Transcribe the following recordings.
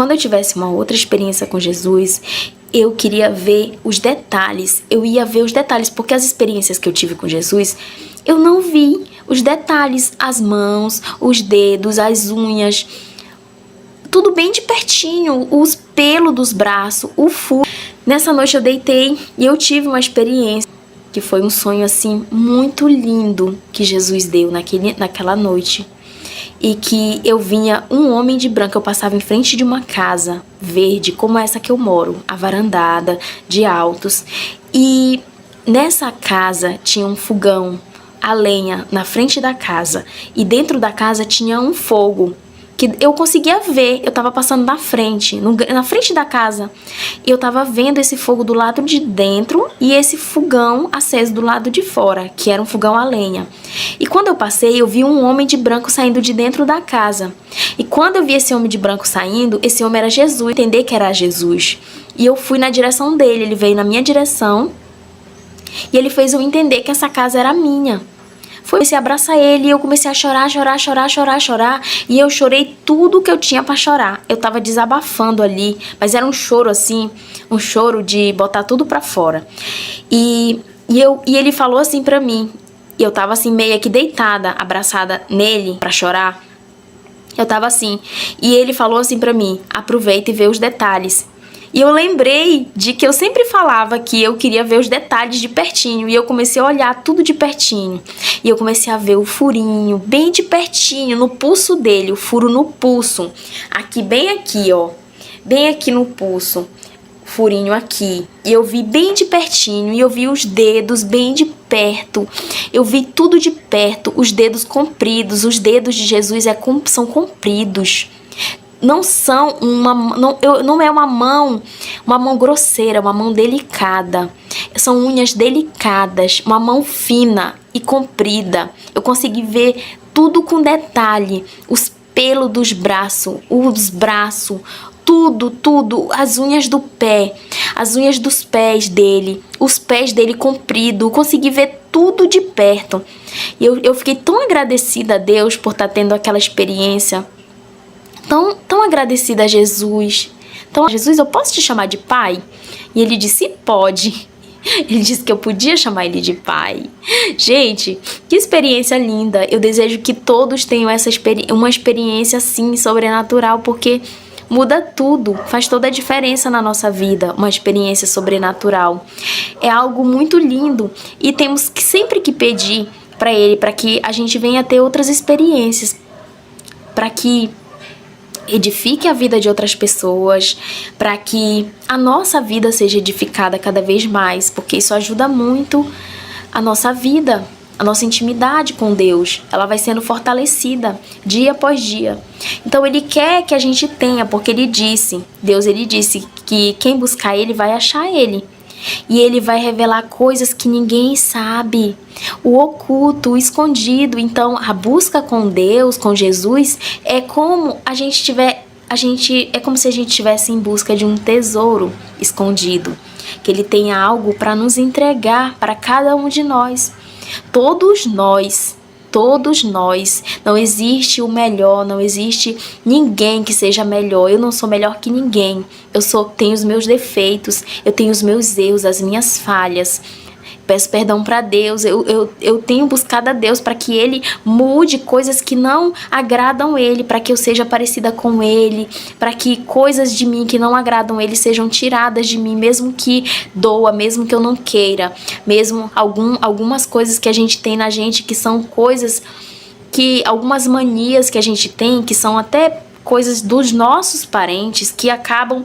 quando eu tivesse uma outra experiência com Jesus, eu queria ver os detalhes. Eu ia ver os detalhes, porque as experiências que eu tive com Jesus, eu não vi os detalhes, as mãos, os dedos, as unhas, tudo bem de pertinho, os pelos dos braços, o furo. Nessa noite eu deitei e eu tive uma experiência que foi um sonho assim muito lindo que Jesus deu naquela noite. E que eu vinha um homem de branco, eu passava em frente de uma casa verde, como essa que eu moro, avarandada, de altos. E nessa casa tinha um fogão, a lenha na frente da casa. E dentro da casa tinha um fogo que eu conseguia ver, eu tava passando na frente da casa, e eu tava vendo esse fogo do lado de dentro e esse fogão aceso do lado de fora, que era um fogão a lenha. E quando eu passei, eu vi um homem de branco saindo de dentro da casa. E quando eu vi esse homem de branco saindo, esse homem era Jesus, entender que era Jesus. E eu fui na direção dele, ele veio na minha direção, e ele fez eu entender que essa casa era minha. Comecei a abraçar ele e eu comecei a chorar. E eu chorei tudo que eu tinha pra chorar. Eu tava desabafando ali, mas era um choro assim, um choro de botar tudo pra fora. E ele falou assim pra mim, e eu tava assim meio que deitada, abraçada nele pra chorar. Eu tava assim, e ele falou assim pra mim, aproveita e vê os detalhes. E eu lembrei de que eu sempre falava que eu queria ver os detalhes de pertinho. E eu comecei a olhar tudo de pertinho. E eu comecei a ver o furinho bem de pertinho, no pulso dele. O furo no pulso. Aqui, bem aqui, ó. Bem aqui no pulso. Furinho aqui. E eu vi bem de pertinho. E eu vi os dedos bem de perto. Eu vi tudo de perto. Os dedos compridos. Os dedos de Jesus são compridos. Não são não é uma mão grosseira, uma mão delicada. São unhas delicadas, uma mão fina e comprida. Eu consegui ver tudo com detalhe, os pelos dos braços, os braços, tudo, as unhas do pé, as unhas dos pés dele, os pés dele comprido. Eu consegui ver tudo de perto. E eu fiquei tão agradecida a Deus por estar tendo aquela experiência. Tão agradecida a Jesus. Então, Jesus, eu posso te chamar de pai? E ele disse, pode. Ele disse que eu podia chamar ele de pai. Gente, que experiência linda. Eu desejo que todos tenham uma experiência assim, sobrenatural, porque muda tudo, faz toda a diferença na nossa vida, uma experiência sobrenatural. É algo muito lindo e temos que sempre que pedir para ele, para que a gente venha ter outras experiências, para que edifique a vida de outras pessoas, para que a nossa vida seja edificada cada vez mais, porque isso ajuda muito a nossa vida, a nossa intimidade com Deus. Ela vai sendo fortalecida dia após dia. Então ele quer que a gente tenha, porque Deus disse que quem buscar ele vai achar ele. E ele vai revelar coisas que ninguém sabe, o oculto, o escondido. Então a busca com Deus, com Jesus, é como é como se a gente estivesse em busca de um tesouro escondido, que ele tem algo para nos entregar para cada um de nós. Todos nós, não existe o melhor, não existe ninguém que seja melhor. Eu não sou melhor que ninguém. Tenho os meus defeitos, eu tenho os meus erros, as minhas falhas. Peço perdão para Deus, eu tenho buscado a Deus para que Ele mude coisas que não agradam Ele, para que eu seja parecida com Ele, para que coisas de mim que não agradam Ele sejam tiradas de mim, mesmo que doa, mesmo que eu não queira, mesmo algumas coisas que a gente tem na gente, que são coisas que, algumas manias que a gente tem, que são até coisas dos nossos parentes, que acabam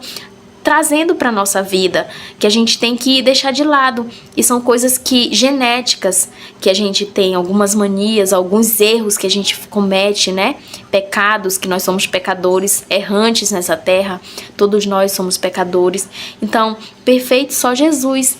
trazendo para nossa vida, que a gente tem que deixar de lado. E são coisas genéticas que a gente tem, algumas manias, alguns erros que a gente comete, né? Pecados, que nós somos pecadores, errantes nessa terra. Todos nós somos pecadores. Então, perfeito só Jesus.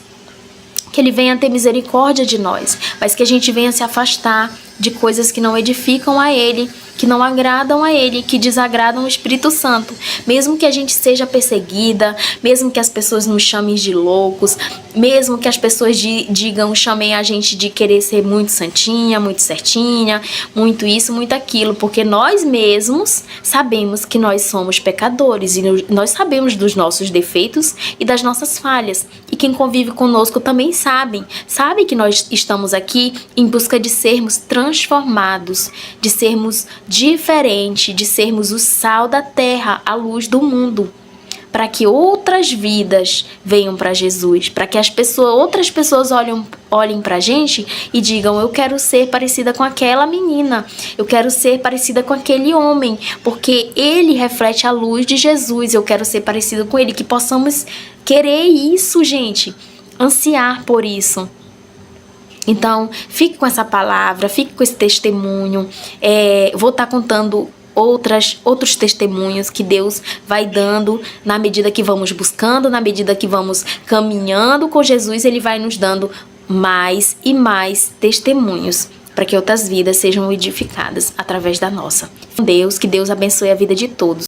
Que Ele venha ter misericórdia de nós, mas que a gente venha se afastar de coisas que não edificam a Ele, que não agradam a Ele, que desagradam o Espírito Santo. Mesmo que a gente seja perseguida, mesmo que as pessoas nos chamem de loucos, mesmo que as pessoas chamem a gente de querer ser muito santinha, muito certinha, muito isso, muito aquilo, porque nós mesmos sabemos que nós somos pecadores e nós sabemos dos nossos defeitos e das nossas falhas. E quem convive conosco também sabe que nós estamos aqui em busca de sermos transformados, de sermos diferentes, de sermos o sal da terra, a luz do mundo, para que outras vidas venham para Jesus, para que outras pessoas olhem para a gente e digam: eu quero ser parecida com aquela menina, eu quero ser parecida com aquele homem, porque ele reflete a luz de Jesus, eu quero ser parecida com ele. Que possamos querer isso, gente, ansiar por isso. Então, fique com essa palavra, fique com esse testemunho. Vou estar contando outros testemunhos que Deus vai dando na medida que vamos buscando, na medida que vamos caminhando com Jesus. Ele vai nos dando mais e mais testemunhos para que outras vidas sejam edificadas através da nossa. Que Deus abençoe a vida de todos.